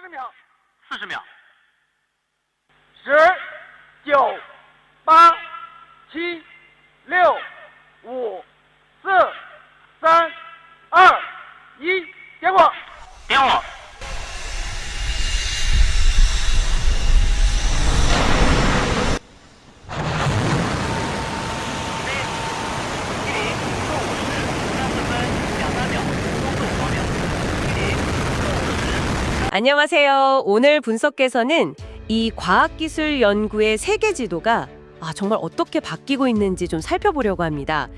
40秒。40秒。10、9、8、7、6、5、4、3、2、1，点火。点火。안녕하세요. 오늘 분석께서는 이 과학기술 연구의 세계 지도가 정말 어떻게 바뀌고 있는지 좀 살펴보려고 합니다.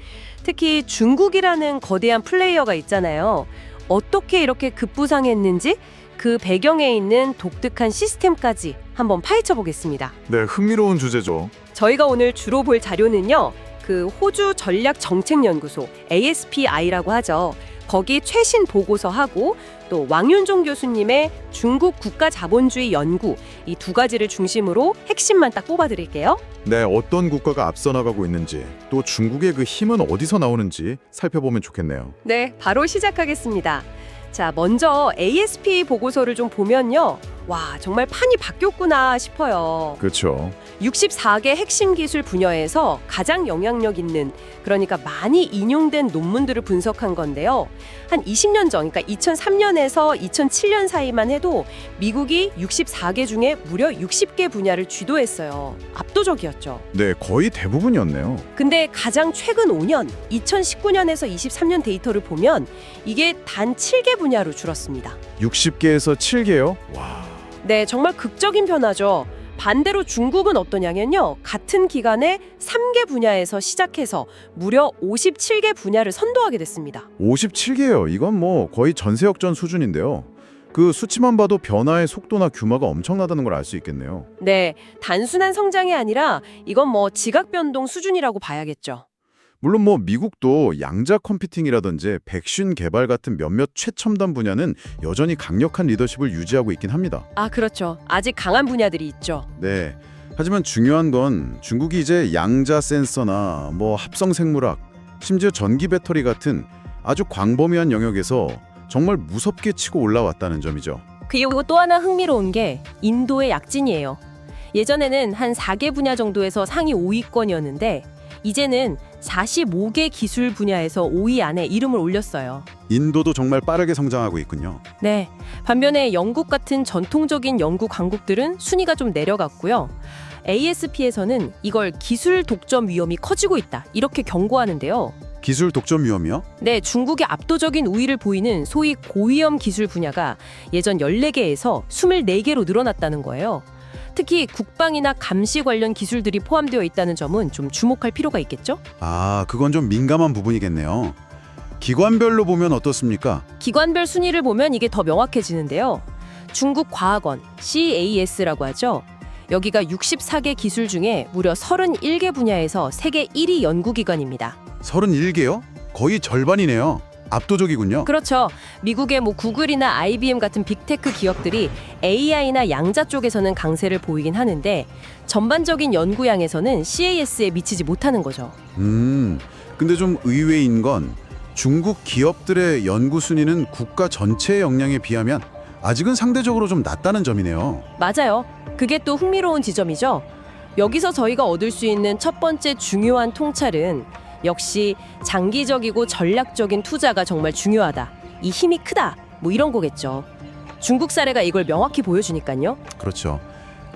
특히 중국이라는 거대한 플레이어가 있잖아요. 어떻게 이렇게 급부상했는지 그 배경에 있는 독특한 시스템까지 한번 파헤쳐 보겠습니다. 네, 흥미로운 주제죠. 저희가 오늘 주로 볼 자료는요. 그 호주 전략정책연구소 ASPI라고 하죠. 거기 최신 보고서하고 또 왕윤종 교수님의 중국 국가자본주의 연구 이 두 가지를 중심으로 핵심만 딱 뽑아드릴게요. 네, 어떤 국가가 앞서 나가고 있는지, 또 중국의 그 힘은 어디서 나오는지 살펴보면 좋겠네요. 네, 바로 시작하겠습니다. 자, 먼저 ASP 보고서를 좀 보면요. 와, 정말 판이 바뀌었구나 싶어요. 그렇죠. 64개 핵심 기술 분야에서 가장 영향력 있는, 그러니까 많이 인용된 논문들을 분석한 건데요. 한 20년 전, 그러니까 2003년에서 2007년 사이만 해도 미국이 64개 중에 무려 60개 분야를 주도했어요. 압도적이었죠. 네, 거의 대부분이었네요. 근데 가장 최근 5년, 2019년에서 23년 데이터를 보면 이게 단 7개 분야로 줄었습니다. 60개에서 7개요? 와. 네, 정말 극적인 변화죠. 반대로 중국은 어떠냐면요. 같은 기간에 3개 분야에서 시작해서 무려 57개 분야를 선도하게 됐습니다. 57개요. 이건 뭐 거의 전세역전 수준인데요. 그 수치만 봐도 변화의 속도나 규모가 엄청나다는 걸 알 수 있겠네요. 네, 단순한 성장이 아니라 이건 뭐 지각 변동 수준이라고 봐야겠죠. 물론 뭐 미국도 양자 컴퓨팅이라든지 백신 개발 같은 몇몇 최첨단 분야는 여전히 강력한 리더십을 유지하고 있긴 합니다. 그렇죠. 아직 강한 분야들이 있죠. 네. 하지만 중요한 건 중국이 이제 양자 센서나 뭐 합성 생물학, 심지어 전기 배터리 같은 아주 광범위한 영역에서 정말 무섭게 치고 올라왔다는 점이죠. 그리고 또 하나 흥미로운 게 인도의 약진이에요. 예전에는 한 4개 분야 정도에서 상위 5위권이었는데 이제는 45개 기술 분야에서 5위 안에 이름을 올렸어요. 인도도 정말 빠르게 성장하고 있군요. 네. 반면에 영국 같은 전통적인 연구 강국들은 순위가 좀 내려갔고요. ASP에서는 이걸 기술 독점 위험이 커지고 있다. 이렇게 경고하는데요. 기술 독점 위험이요? 네, 중국의 압도적인 우위를 보이는 소위 고위험 기술 분야가 예전 14개에서 24개로 늘어났다는 거예요. 특히 국방이나 감시 관련 기술들이 포함되어 있다는 점은 좀 주목할 필요가 있겠죠? 그건 좀 민감한 부분이겠네요. 기관별로 보면 어떻습니까? 기관별 순위를 보면 이게 더 명확해지는데요. 중국 과학원, CAS라고 하죠. 여기가 64개 기술 중에 무려 31개 분야에서 세계 1위 연구기관입니다. 31개요? 거의 절반이네요. 압도적이군요. 그렇죠. 미국의 구글이나 IBM 같은 빅테크 기업들이 AI나 양자 쪽에서는 강세를 보이긴 하는데 전반적인 연구량에서는 CAS에 미치지 못하는 거죠. 근데 좀 의외인 건 중국 기업들의 연구 순위는 국가 전체의 역량에 비하면 아직은 상대적으로 좀 낮다는 점이네요. 맞아요. 그게 또 흥미로운 지점이죠. 여기서 저희가 얻을 수 있는 첫 번째 중요한 통찰은 역시 장기적이고 전략적인 투자가 정말 중요하다. 이 힘이 크다. 이런 거겠죠. 중국 사례가 이걸 명확히 보여주니까요. 그렇죠.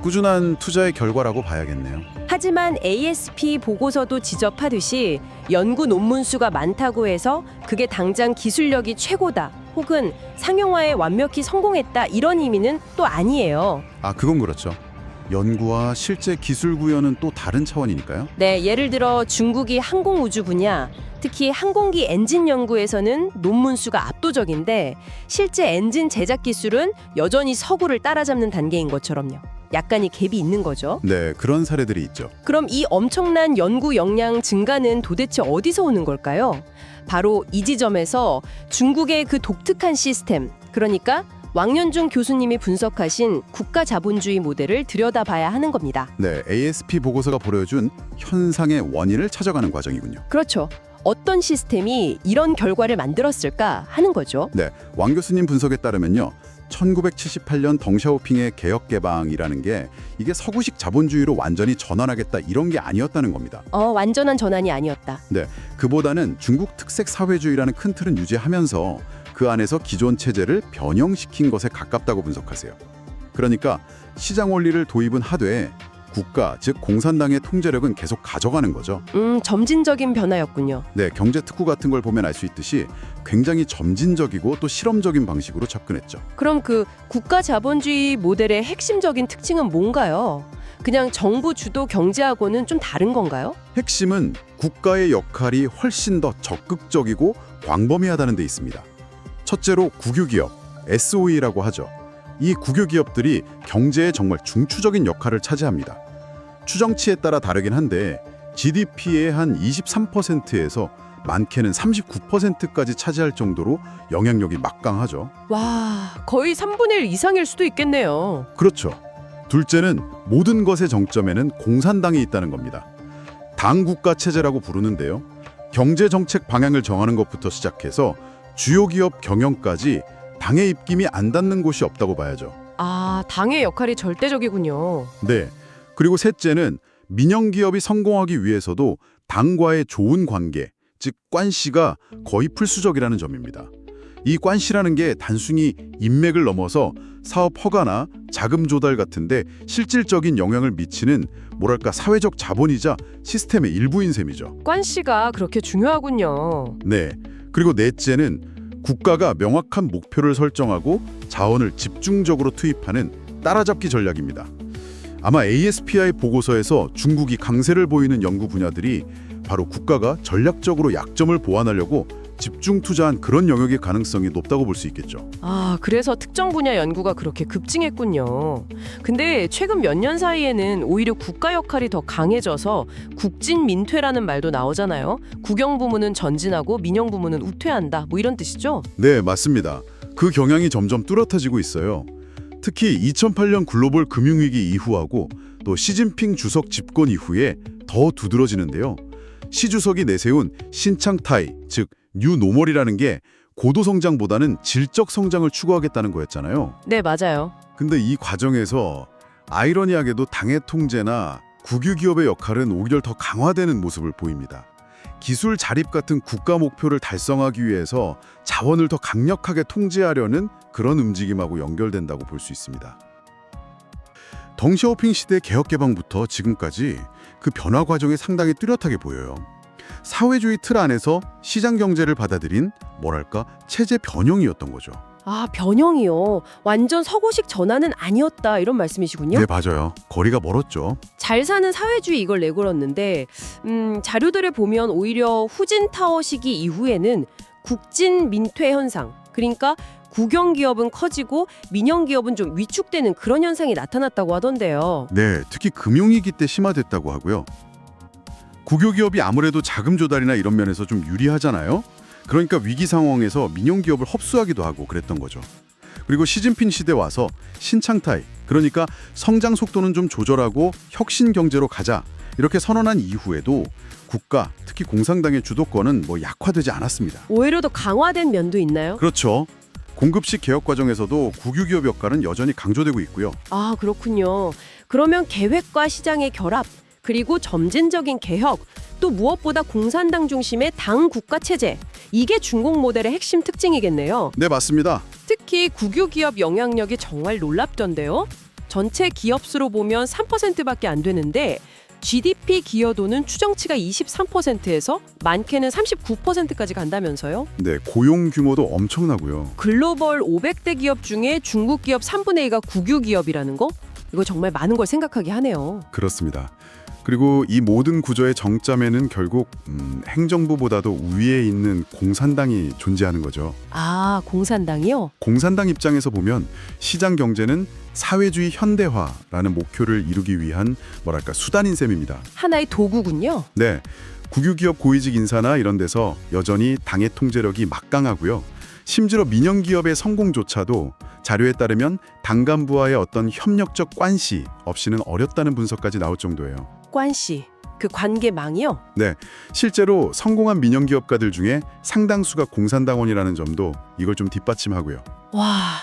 꾸준한 투자의 결과라고 봐야겠네요. 하지만 ASP 보고서도 지적하듯이 연구 논문 수가 많다고 해서 그게 당장 기술력이 최고다. 혹은 상용화에 완벽히 성공했다. 이런 의미는 또 아니에요. 그건 그렇죠. 연구와 실제 기술 구현은 또 다른 차원이니까요. 네, 예를 들어 중국이 항공우주 분야, 특히 항공기 엔진 연구에서는 논문 수가 압도적인데 실제 엔진 제작 기술은 여전히 서구를 따라잡는 단계인 것처럼요. 약간의 갭이 있는 거죠. 네, 그런 사례들이 있죠. 그럼 이 엄청난 연구 역량 증가는 도대체 어디서 오는 걸까요? 바로 이 지점에서 중국의 그 독특한 시스템, 그러니까 왕윤종 교수님이 분석하신 국가 자본주의 모델을 들여다봐야 하는 겁니다. 네, ASP 보고서가 보여준 현상의 원인을 찾아가는 과정이군요. 그렇죠. 어떤 시스템이 이런 결과를 만들었을까 하는 거죠. 네, 왕 교수님 분석에 따르면요. 1978년 덩샤오핑의 개혁개방이라는 게 이게 서구식 자본주의로 완전히 전환하겠다 이런 게 아니었다는 겁니다. 완전한 전환이 아니었다. 네, 그보다는 중국 특색 사회주의라는 큰 틀은 유지하면서 그 안에서 기존 체제를 변형시킨 것에 가깝다고 분석하세요. 그러니까 시장 원리를 도입은 하되 국가, 즉 공산당의 통제력은 계속 가져가는 거죠. 점진적인 변화였군요. 네, 경제 특구 같은 걸 보면 알 수 있듯이 굉장히 점진적이고 또 실험적인 방식으로 접근했죠. 그럼 그 국가 자본주의 모델의 핵심적인 특징은 뭔가요? 그냥 정부 주도 경제하고는 좀 다른 건가요? 핵심은 국가의 역할이 훨씬 더 적극적이고 광범위하다는 데 있습니다. 첫째로 국유기업, SOE라고 하죠. 이 국유기업들이 경제에 정말 중추적인 역할을 차지합니다. 추정치에 따라 다르긴 한데 GDP의 한 23%에서 많게는 39%까지 차지할 정도로 영향력이 막강하죠. 와, 거의 3분의 1 이상일 수도 있겠네요. 그렇죠. 둘째는 모든 것의 정점에는 공산당이 있다는 겁니다. 당국가 체제라고 부르는데요. 경제 정책 방향을 정하는 것부터 시작해서 주요 기업 경영까지 당의 입김이 안 닿는 곳이 없다고 봐야죠. 당의 역할이 절대적이군요. 네. 그리고 셋째는 민영 기업이 성공하기 위해서도 당과의 좋은 관계, 즉 관시가 거의 필수적이라는 점입니다. 이 관시라는 게 단순히 인맥을 넘어서 사업 허가나 자금 조달 같은데 실질적인 영향을 미치는 뭐랄까 사회적 자본이자 시스템의 일부인 셈이죠. 관시가 그렇게 중요하군요. 네. 그리고 넷째는 국가가 명확한 목표를 설정하고 자원을 집중적으로 투입하는 따라잡기 전략입니다. 아마 ASPI 보고서에서 중국이 강세를 보이는 연구 분야들이 바로 국가가 전략적으로 약점을 보완하려고 집중 투자한 그런 영역의 가능성이 높다고 볼 수 있겠죠. 그래서 특정 분야 연구가 그렇게 급증했군요. 근데 최근 몇 년 사이에는 오히려 국가 역할이 더 강해져서 국진민퇴라는 말도 나오잖아요. 국영 부문은 전진하고 민영 부문은 우퇴한다. 뭐 이런 뜻이죠? 네, 맞습니다. 그 경향이 점점 뚜렷해지고 있어요. 특히 2008년 글로벌 금융위기 이후하고 또 시진핑 주석 집권 이후에 더 두드러지는데요. 시 주석이 내세운 신창타이, 즉 뉴노멀이라는 게 고도 성장보다는 질적 성장을 추구하겠다는 거였잖아요. 네, 맞아요. 근데 이 과정에서 아이러니하게도 당의 통제나 국유기업의 역할은 오히려 더 강화되는 모습을 보입니다. 기술 자립 같은 국가 목표를 달성하기 위해서 자원을 더 강력하게 통제하려는 그런 움직임하고 연결된다고 볼 수 있습니다. 덩샤오핑 시대 개혁 개방부터 지금까지 그 변화 과정이 상당히 뚜렷하게 보여요. 사회주의 틀 안에서 시장 경제를 받아들인 뭐랄까 체제 변형이었던 거죠. 변형이요. 완전 서구식 전환은 아니었다 이런 말씀이시군요. 네, 맞아요. 거리가 멀었죠. 잘 사는 사회주의 이걸 내걸었는데 자료들을 보면 오히려 후진타오 시기 이후에는 국진민퇴 현상, 그러니까 국영기업은 커지고 민영기업은 좀 위축되는 그런 현상이 나타났다고 하던데요. 네, 특히 금융위기 때 심화됐다고 하고요. 국유기업이 아무래도 자금 조달이나 이런 면에서 좀 유리하잖아요. 그러니까 위기 상황에서 민영기업을 흡수하기도 하고 그랬던 거죠. 그리고 시진핑 시대 와서 신창타이, 그러니까 성장 속도는 좀 조절하고 혁신 경제로 가자 이렇게 선언한 이후에도 국가, 특히 공산당의 주도권은 약화되지 않았습니다. 오히려 더 강화된 면도 있나요? 그렇죠. 공급식 개혁 과정에서도 국유기업 역할은 여전히 강조되고 있고요. 그렇군요. 그러면 계획과 시장의 결합, 그리고 점진적인 개혁, 또 무엇보다 공산당 중심의 당 국가 체제, 이게 중국 모델의 핵심 특징이겠네요. 네, 맞습니다. 특히 국유기업 영향력이 정말 놀랍던데요. 전체 기업 수로 보면 3%밖에 안 되는데 GDP 기여도는 추정치가 23%에서 많게는 39%까지 간다면서요? 네, 고용 규모도 엄청나고요. 글로벌 500대 기업 중에 중국 기업 3분의 2가 국유기업이라는 거? 이거 정말 많은 걸 생각하게 하네요. 그렇습니다. 그리고 이 모든 구조의 정점에는 결국 행정부보다도 위에 있는 공산당이 존재하는 거죠. 공산당이요? 공산당 입장에서 보면 시장 경제는 사회주의 현대화라는 목표를 이루기 위한 수단인 셈입니다. 하나의 도구군요. 네, 국유기업 고위직 인사나 이런 데서 여전히 당의 통제력이 막강하고요. 심지어 민영기업의 성공조차도 자료에 따르면 당 간부와의 어떤 협력적 관시 없이는 어렵다는 분석까지 나올 정도예요. 관시, 그 관계망이요? 네, 실제로 성공한 민영기업가들 중에 상당수가 공산당원이라는 점도 이걸 좀 뒷받침하고요. 와,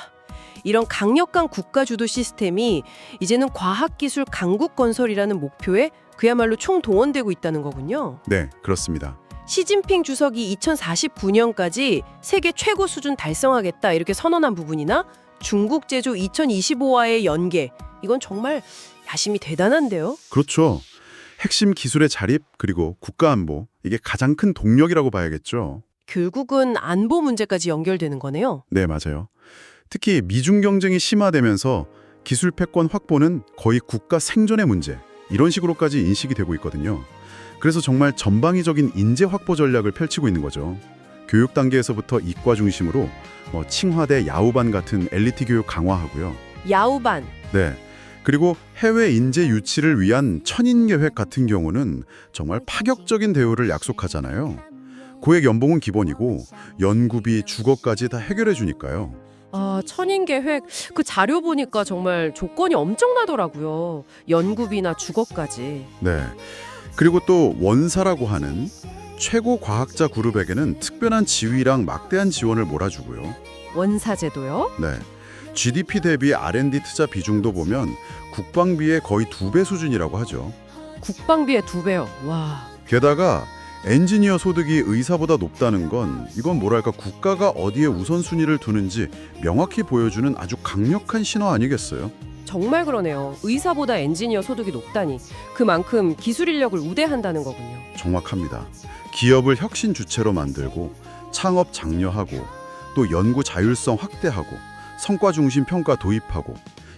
이런 강력한 국가주도 시스템이 이제는 과학기술 강국 건설이라는 목표에 그야말로 총동원되고 있다는 거군요. 네, 그렇습니다. 시진핑 주석이 2049년까지 세계 최고 수준 달성하겠다 이렇게 선언한 부분이나 중국 제조 2025와의 연계, 이건 정말 야심이 대단한데요. 그렇죠. 핵심 기술의 자립 그리고 국가 안보, 이게 가장 큰 동력이라고 봐야겠죠. 결국은 안보 문제까지 연결되는 거네요. 네, 맞아요. 특히 미중 경쟁이 심화되면서 기술 패권 확보는 거의 국가 생존의 문제, 이런 식으로까지 인식이 되고 있거든요. 그래서 정말 전방위적인 인재 확보 전략을 펼치고 있는 거죠. 교육 단계에서부터 이과 중심으로 칭화대, 야오반 같은 엘리트 교육 강화하고요. 야오반. 네. 그리고 해외 인재 유치를 위한 천인 계획 같은 경우는 정말 파격적인 대우를 약속하잖아요. 고액 연봉은 기본이고 연구비, 주거까지 다 해결해 주니까요. 아, 천인 계획 그 자료 보니까 정말 조건이 엄청나더라고요. 연구비나 주거까지. 네. 그리고 또 원사라고 하는 최고 과학자 그룹에게는 특별한 지위랑 막대한 지원을 몰아주고요. 원사제도요? 네. GDP 대비 R&D 투자 비중도 보면 국방비의 거의 2배 수준이라고 하죠. 국방비의 2배요. 와. 게다가 엔지니어 소득이 의사보다 높다는 건 이건 뭐랄까 국가가 어디에 우선순위를 두는지 명확히 보여주는 아주 강력한 신호 아니겠어요? 정말 그러네요. 의사보다 엔지니어 소득이 높다니 그만큼 기술 인력을 우대한다는 거군요. 정확합니다. 기업을 혁신 주체로 만들고 창업 장려하고 또 연구 자율성 확대하고 성과 중심 평가 도입하고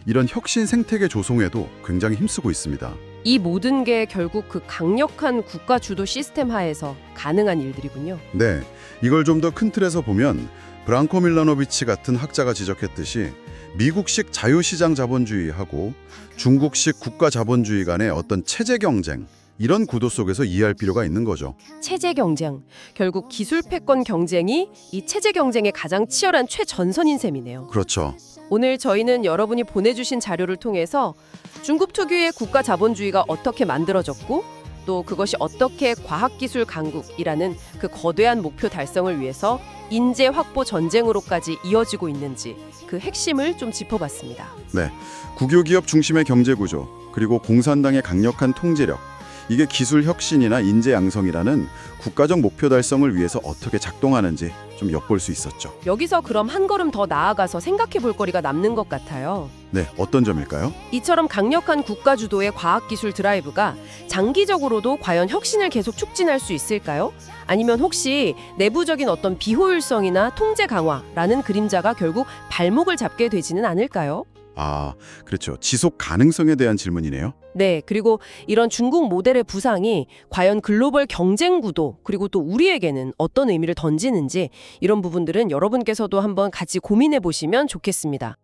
이런 혁신 생태계 조성에도 굉장히 힘쓰고 있습니다. 이 모든 게 결국 그 강력한 국가 주도 시스템 하에서 가능한 일들이군요. 네, 이걸 좀 더 큰 틀에서 보면 브랑코 밀라노비치 같은 학자가 지적했듯이 미국식 자유시장 자본주의하고 중국식 국가 자본주의 간의 어떤 체제 경쟁, 이런 구도 속에서 이해할 필요가 있는 거죠. 체제 경쟁, 결국 기술 패권 경쟁이 이 체제 경쟁의 가장 치열한 최전선인 셈이네요. 그렇죠. 오늘 저희는 여러분이 보내주신 자료를 통해서 중국 특유의 국가 자본주의가 어떻게 만들어졌고 또 그것이 어떻게 과학기술 강국이라는 그 거대한 목표 달성을 위해서 인재 확보 전쟁으로까지 이어지고 있는지 그 핵심을 좀 짚어봤습니다. 네, 국유기업 중심의 경제구조, 그리고 공산당의 강력한 통제력, 이게 기술 혁신이나 인재 양성이라는 국가적 목표 달성을 위해서 어떻게 작동하는지 좀 엿볼 수 있었죠. 여기서 그럼 한 걸음 더 나아가서 생각해 볼 거리가 남는 것 같아요. 네, 어떤 점일까요? 이처럼 강력한 국가 주도의 과학기술 드라이브가 장기적으로도 과연 혁신을 계속 촉진할 수 있을까요? 아니면 혹시 내부적인 어떤 비효율성이나 통제 강화라는 그림자가 결국 발목을 잡게 되지는 않을까요? 아, 그렇죠. 지속 가능성에 대한 질문이네요. 네, 그리고 이런 중국 모델의 부상이 과연 글로벌 경쟁 구도 그리고 또 우리에게는 어떤 의미를 던지는지 이런 부분들은 여러분께서도 한번 같이 고민해 보시면 좋겠습니다.